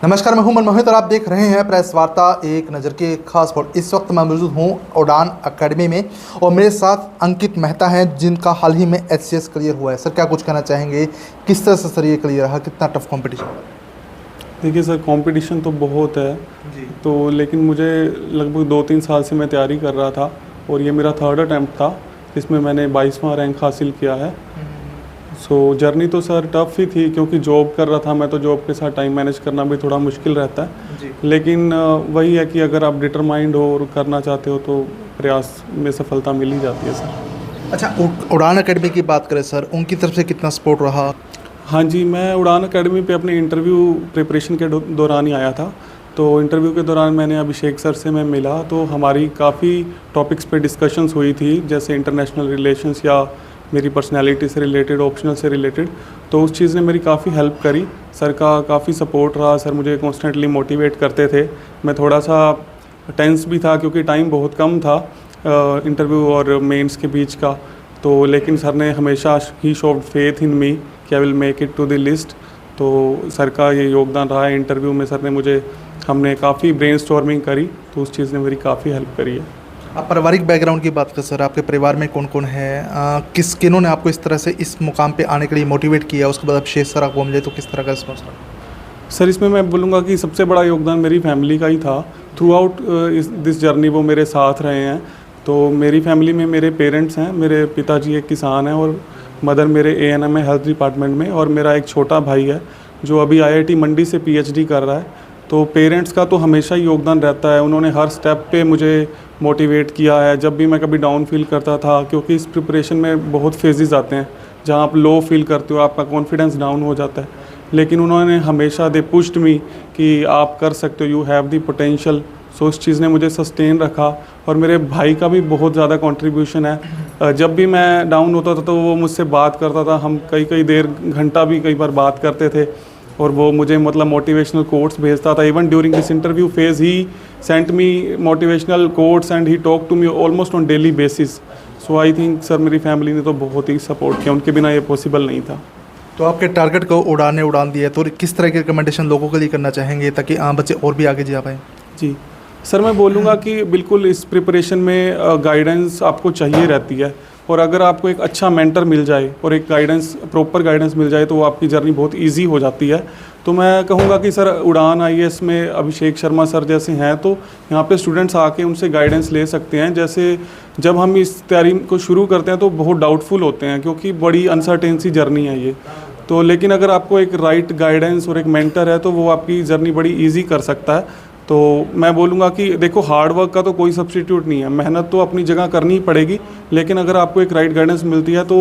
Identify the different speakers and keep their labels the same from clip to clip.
Speaker 1: नमस्कार, मैं हूं मनमोहित और आप देख रहे हैं प्रेस वार्ता एक नज़र की खास रिपोर्ट। इस वक्त मैं मौजूद हूं उड़ान अकेडमी में और मेरे साथ अंकित मेहता हैं जिनका हाल ही में एचसीएस क्लियर हुआ है। सर, क्या कुछ कहना चाहेंगे, किस तरह से सर ये क्लियर रहा, कितना टफ कंपटीशन?
Speaker 2: देखिए सर, कंपटीशन तो बहुत है जी। तो लेकिन मुझे लगभग 2-3 साल से मैं तैयारी कर रहा था और ये मेरा थर्ड अटैम्प्ट था जिसमें मैंने 22वां रैंक हासिल किया है। सो जर्नी तो सर टफ़ ही थी क्योंकि जॉब कर रहा था मैं, तो जॉब के साथ टाइम मैनेज करना भी थोड़ा मुश्किल रहता है जी। लेकिन वही है कि अगर आप डिटरमाइंड हो और करना चाहते हो तो प्रयास में सफलता मिल ही जाती है सर।
Speaker 1: अच्छा, उड़ान अकेडमी की बात करें सर, उनकी तरफ से कितना सपोर्ट रहा?
Speaker 2: हाँ जी, मैं उड़ान अकेडमी पे अपने इंटरव्यू प्रिपरेशन के दौरान ही आया था। तो इंटरव्यू के दौरान मैंने अभिषेक सर से मैं मिला तो हमारी काफ़ी टॉपिक्स पे डिस्कशंस हुई थी, जैसे इंटरनेशनल रिलेशंस या मेरी पर्सनालिटी से रिलेटेड, ऑप्शनल से रिलेटेड। तो उस चीज़ ने मेरी काफ़ी हेल्प करी। सर का काफ़ी सपोर्ट रहा, सर मुझे कॉन्स्टेंटली मोटिवेट करते थे। मैं थोड़ा सा टेंस भी था क्योंकि टाइम बहुत कम था इंटरव्यू और मेंस के बीच का। तो लेकिन सर ने हमेशा he showed faith in me कि I will make it to the list. तो सर का ये योगदान रहा है इंटरव्यू में। सर ने हमने काफ़ी ब्रेनस्टॉर्मिंग करी तो उस चीज़ ने मेरी काफ़ी हेल्प करी है।
Speaker 1: आप पारिवारिक बैकग्राउंड की बात करें सर, आपके परिवार में कौन कौन है, किन्होंने आपको इस तरह से इस मुकाम पे आने के लिए मोटिवेट किया, उसके बाद अभिषेक सर आपको मिले तो किस तरह का रिस्पॉन्स रहा?
Speaker 2: सर इसमें मैं बोलूँगा कि सबसे बड़ा योगदान मेरी फैमिली का ही था। थ्रू आउट दिस जर्नी वो मेरे साथ रहे हैं। तो मेरी फैमिली में मेरे पेरेंट्स हैं, मेरे पिताजी एक किसान हैं और मदर मेरे ANM है हेल्थ डिपार्टमेंट में, और मेरा एक छोटा भाई है जो अभी IIT मंडी से PhD कर रहा है। तो पेरेंट्स का तो हमेशा ही योगदान रहता है, उन्होंने हर स्टेप पे मुझे मोटिवेट किया है जब भी मैं कभी डाउन फील करता था, क्योंकि इस प्रिपरेशन में बहुत फेजेस आते हैं जहाँ आप लो फील करते हो, आपका कॉन्फिडेंस डाउन हो जाता है। लेकिन उन्होंने हमेशा दे पुश्ड मी कि आप कर सकते हो, यू हैव द पोटेंशियल। सो इस चीज़ ने मुझे सस्टेन रखा। और मेरे भाई का भी बहुत ज़्यादा कंट्रीब्यूशन है। जब भी मैं डाउन होता था तो वो मुझसे बात करता था, हम कई देर घंटा भी कई बार बात करते थे और वो मुझे मोटिवेशनल कोट्स भेजता था। Even during this interview phase he sent me motivational quotes and he talk to me almost on daily basis. So I think sir मेरी फैमिली ने तो बहुत ही सपोर्ट किया, उनके बिना ये पॉसिबल नहीं था।
Speaker 1: तो आपके टारगेट को उड़ान दिया, तो किस तरह के रिकमेंडेशन लोगों के लिए करना चाहेंगे ताकि आम बच्चे और भी आगे जा पाएँ?
Speaker 2: जी सर, मैं बोलूँगा कि बिल्कुल इस प्रिपरेशन में गाइडेंस आपको चाहिए रहती है, और अगर आपको एक अच्छा मेंटर मिल जाए और एक गाइडेंस, प्रॉपर गाइडेंस मिल जाए तो वो आपकी जर्नी बहुत इजी हो जाती है। तो मैं कहूँगा कि सर उड़ान IAS में अभिषेक शर्मा सर जैसे हैं तो यहाँ पे स्टूडेंट्स आके उनसे गाइडेंस ले सकते हैं। जैसे जब हम इस तैयारी को शुरू करते हैं तो बहुत डाउटफुल होते हैं क्योंकि बड़ी अनसर्टेन सी जर्नी है ये। तो लेकिन अगर आपको एक राइट गाइडेंस और एक मेंटर है तो वो आपकी जर्नी बड़ी ईजी कर सकता है। तो मैं बोलूँगा कि देखो, हार्ड वर्क का तो कोई सब्स्टिट्यूट नहीं है, मेहनत तो अपनी जगह करनी ही पड़ेगी, लेकिन अगर आपको एक राइट गाइडेंस मिलती है तो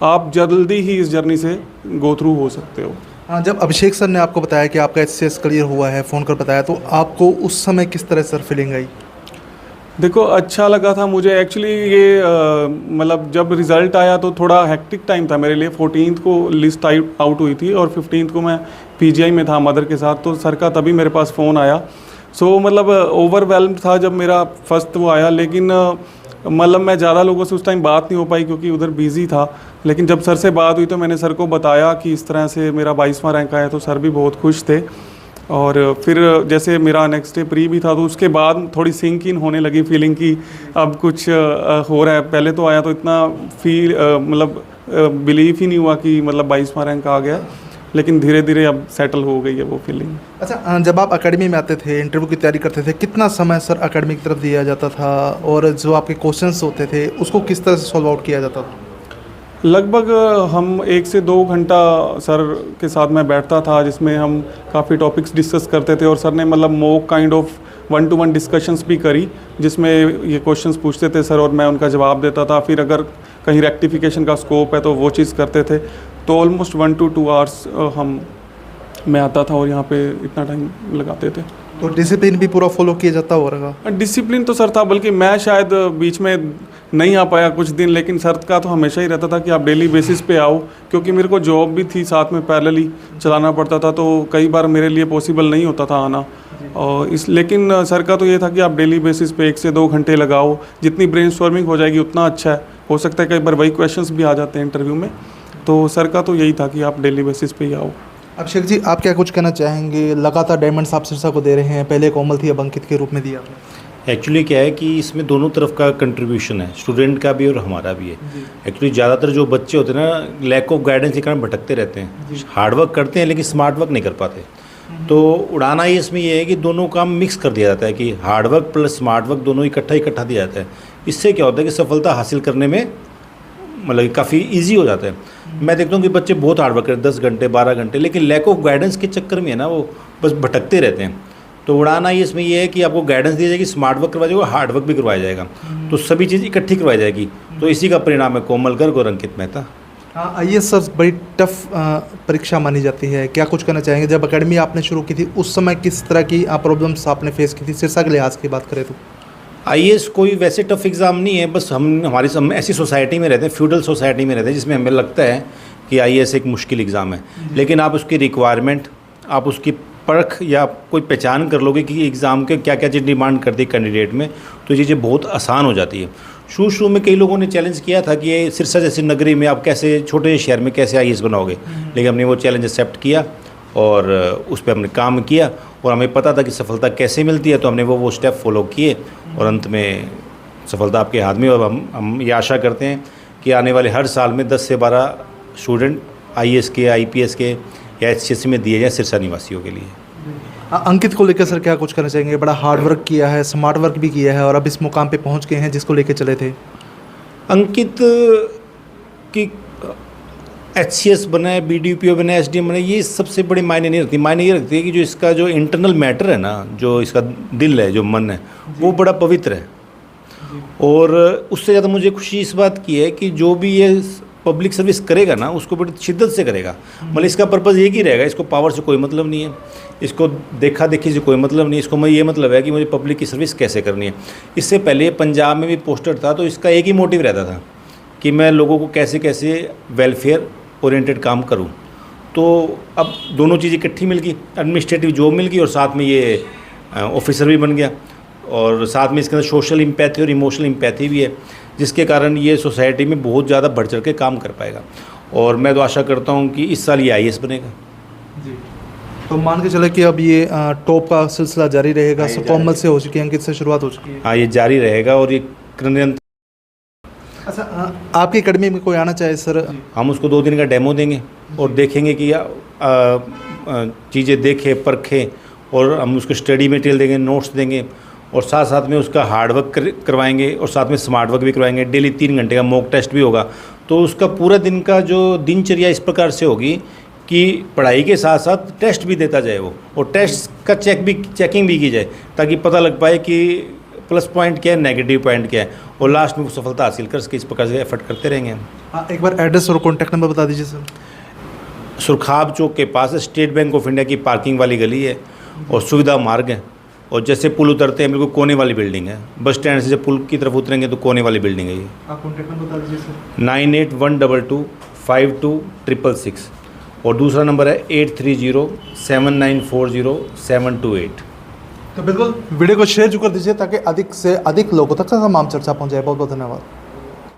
Speaker 2: आप जल्दी ही इस जर्नी से गो थ्रू हो सकते हो।
Speaker 1: हाँ, जब अभिषेक सर ने आपको बताया कि आपका HCS क्लियर हुआ है, फ़ोन कर बताया, तो आपको उस समय किस तरह सर फीलिंग आई?
Speaker 2: देखो, अच्छा लगा था मुझे एक्चुअली ये मतलब जब रिज़ल्ट आया तो थोड़ा हेक्टिक टाइम था मेरे लिए। 14th को लिस्ट आउट हुई थी और 15th को मैं PGI में था मदर के साथ, तो सर का तभी मेरे पास फ़ोन आया। सो मतलब ओवरवेल्म्ड था जब मेरा फर्स्ट वो आया, लेकिन मतलब मैं ज़्यादा लोगों से उस टाइम बात नहीं हो पाई क्योंकि उधर बिज़ी था। लेकिन जब सर से बात हुई तो मैंने सर को बताया कि इस तरह से मेरा 22वां रैंक आया, तो सर भी बहुत खुश थे। और फिर जैसे मेरा नेक्स्ट डे प्री भी था तो उसके बाद थोड़ी सिंक इन होने लगी फीलिंग कि अब कुछ हो रहा है। पहले तो आया तो इतना मतलब बिलीव ही नहीं हुआ कि मतलब 22वां रैंक आ गया, लेकिन धीरे धीरे अब सेटल हो गई है वो फीलिंग।
Speaker 1: अच्छा, जब आप अकेडमी में आते थे, इंटरव्यू की तैयारी करते थे, कितना समय सर अकेडमी की तरफ दिया जाता था और जो आपके क्वेश्चंस होते थे उसको किस तरह से सॉल्व आउट किया जाता था?
Speaker 2: लगभग हम 1 से 2 घंटा सर के साथ मैं बैठता था जिसमें हम काफ़ी टॉपिक्स डिस्कस करते थे, और सर ने मतलब mock kind of 1-to-1 discussions भी करी जिसमें ये क्वेश्चंस पूछते थे सर और मैं उनका जवाब देता था। फिर अगर कहीं रेक्टिफिकेशन का स्कोप है तो वो चीज़ करते थे। तो ऑलमोस्ट 1 to 2 आवर्स मैं आता था और यहाँ पे इतना टाइम लगाते थे।
Speaker 1: तो डिसिप्लिन भी पूरा फॉलो किया जाता होगा?
Speaker 2: डिसिप्लिन तो सर था, बल्कि मैं शायद बीच में नहीं आ पाया कुछ दिन, लेकिन सर का तो हमेशा ही रहता था कि आप डेली बेसिस पे आओ, क्योंकि मेरे को जॉब भी थी साथ में पैरेलली चलाना पड़ता था, तो कई बार मेरे लिए पॉसिबल नहीं होता था आना। और लेकिन सर का तो ये था कि आप डेली बेसिस पे 1 से 2 घंटे लगाओ, जितनी ब्रेनस्टॉर्मिंग हो जाएगी उतना अच्छा है। हो सकता है कई बार वही क्वेश्चंस भी आ जाते हैं इंटरव्यू में, तो सर का तो यही था कि आप डेली बेसिस पे ही आओ।
Speaker 1: अभिषेक जी, आप क्या कुछ कहना चाहेंगे? लगातार डायमंड्स आप सिरसा को दे रहे हैं, पहले कोमल थी, अब अंकित के रूप में दिया आपने।
Speaker 3: एक्चुअली क्या है कि इसमें दोनों तरफ का कंट्रीब्यूशन है, स्टूडेंट का भी और हमारा भी है। एक्चुअली ज़्यादातर जो बच्चे होते हैं ना, लैक ऑफ गाइडेंस के कारण भटकते रहते हैं, हार्ड वर्क करते हैं लेकिन स्मार्ट वर्क नहीं कर पाते। तो उड़ान आई इसमें ये है कि दोनों काम मिक्स कर दिया जाता है कि hard work plus smart work दोनों इकट्ठा दिया जाता है। इससे क्या होता है कि सफलता हासिल करने में मतलब काफ़ी इजी हो जाता है। मैं देखता हूँ कि बच्चे बहुत हार्ड वर्क करते हैं 10 घंटे 12 घंटे, लेकिन लैक ऑफ गाइडेंस के चक्कर में है ना वो बस भटकते रहते हैं। तो उड़ान आई इसमें ये है कि आपको गाइडेंस दी जाएगी, स्मार्ट वर्क करवाया जाएगा, हार्ड वर्क भी करवाया जाएगा, तो सभी चीज़ इकट्ठी करवाई जाएगी। तो इसी का परिणाम है कोमल गर्ग और अंकित मेहता।
Speaker 1: आईएएस सर बड़ी टफ परीक्षा मानी जाती है, क्या कुछ कहना चाहेंगे? जब एकेडमी आपने शुरू की थी उस समय किस तरह की प्रॉब्लम्स आपने फेस की थी, सिरसा के लिहाज की बात करें तो?
Speaker 3: आईएएस कोई वैसे टफ एग्ज़ाम नहीं है, बस हम ऐसी सोसाइटी में रहते हैं, फ्यूडल सोसाइटी में रहते हैं, जिसमें हमें लगता है कि आईएएस एक मुश्किल एग्ज़ाम है। लेकिन आप उसकी रिक्वायरमेंट, आप उसकी परख या कोई पहचान कर लोगे कि एग्ज़ाम के क्या क्या चीज़ डिमांड करती है कैंडिडेट में, तो ये चीज़ें बहुत आसान हो जाती है। शुरू में कई लोगों ने चैलेंज किया था कि ये सिरसा जैसी नगरी में आप कैसे, छोटे शहर में कैसे आईएएस बनाओगे, लेकिन हमने वो चैलेंज एक्सेप्ट किया और उस पर हमने काम किया और हमें पता था कि सफलता कैसे मिलती है, तो हमने वो स्टेप फॉलो किए और अंत में सफलता आपके हाथ में। और हम ये आशा करते हैं कि आने वाले हर साल में 10 से 12 स्टूडेंट आईएएस के, आईपीएस के या एचसीएससी में दिए जाएँ सिरसा निवासियों के लिए।
Speaker 1: अंकित को लेकर सर क्या कुछ कहना चाहेंगे? बड़ा हार्ड वर्क किया है, स्मार्ट वर्क भी किया है और अब इस मुकाम पे पहुंच गए हैं जिसको लेकर चले थे।
Speaker 3: अंकित की एचसीएस बना है, बीडीपीओ बना है, एसडीएम बना है, ये सबसे बड़ी मायने नहीं रखती। मायने ये रखती है कि जो इसका जो इंटरनल मैटर है ना, जो इसका दिल है, जो मन है, वो बड़ा पवित्र है। और उससे ज़्यादा मुझे खुशी इस बात की है कि जो भी ये पब्लिक सर्विस करेगा ना, उसको बड़ी शिद्दत से करेगा। मतलब इसका पर्पज़ एक ही रहेगा, इसको पावर से कोई मतलब नहीं है, इसको देखा देखी से कोई मतलब नहीं है, इसको ये मतलब है कि मुझे पब्लिक की सर्विस कैसे करनी है। इससे पहले पंजाब में भी पोस्टर था, तो इसका एक ही मोटिव रहता था कि मैं लोगों को कैसे कैसे वेलफेयर ओरिएंटेड काम करूं। तो अब दोनों चीज़ इकट्ठी मिल गई, एडमिनिस्ट्रेटिव जॉब मिल गई और साथ में ये ऑफिसर भी बन गया और साथ में इसके अंदर सोशल एम्पैथी और इमोशनल एम्पैथी भी है, जिसके कारण ये सोसाइटी में बहुत ज़्यादा बढ़ चढ़ के काम कर पाएगा। और मैं तो आशा करता हूँ कि इस साल ये आईएएस बनेगा। जी,
Speaker 1: तो मान के चले कि अब ये टॉप का सिलसिला जारी रहेगा। कोमल से हो चुकी है, अंकित से शुरुआत हो चुकी है।
Speaker 3: हाँ, ये जारी रहेगा और ये निरंतर।
Speaker 1: अच्छा, आपकी एकेडमी में कोई आना चाहे सर?
Speaker 3: हम उसको 2 दिन का डेमो देंगे और देखेंगे कि चीज़ें देखे, परखे, और हम उसको स्टडी मटेरियल देंगे, नोट्स देंगे और साथ साथ में उसका हार्ड वर्क करवाएंगे और साथ में स्मार्ट वर्क भी करवाएंगे। डेली 3 घंटे का मॉक टेस्ट भी होगा। तो उसका पूरा दिन का जो दिनचर्या इस प्रकार से होगी कि पढ़ाई के साथ साथ टेस्ट भी देता जाए वो, और टेस्ट का चेकिंग भी की जाए, ताकि पता लग पाए कि प्लस पॉइंट क्या है, नेगेटिव पॉइंट क्या है, और लास्ट में वो सफलता हासिल कर सके। इस प्रकार से एफर्ट करते रहेंगे हम।
Speaker 1: हाँ, एक बार एड्रेस और कॉन्टैक्ट नंबर बता दीजिए सर।
Speaker 3: सुरखाब चौक के पास स्टेट बैंक ऑफ इंडिया की पार्किंग वाली गली है और सुविधा मार्ग है, और जैसे पुल उतरते हैं बिल्कुल कोने वाली बिल्डिंग है। बस स्टैंड से जब पुल की तरफ उतरेंगे तो कोने वाली बिल्डिंग है ये।
Speaker 1: आप कॉन्टैक्ट नंबर बता दीजिए सर।
Speaker 3: 9812252666 और दूसरा नंबर है 8307940728।
Speaker 1: तो बिल्कुल वीडियो को शेयर जरूर कर दीजिए ताकि अधिक से अधिक लोगों तक तमाम चर्चा पहुंच जाए। बहुत बहुत धन्यवाद।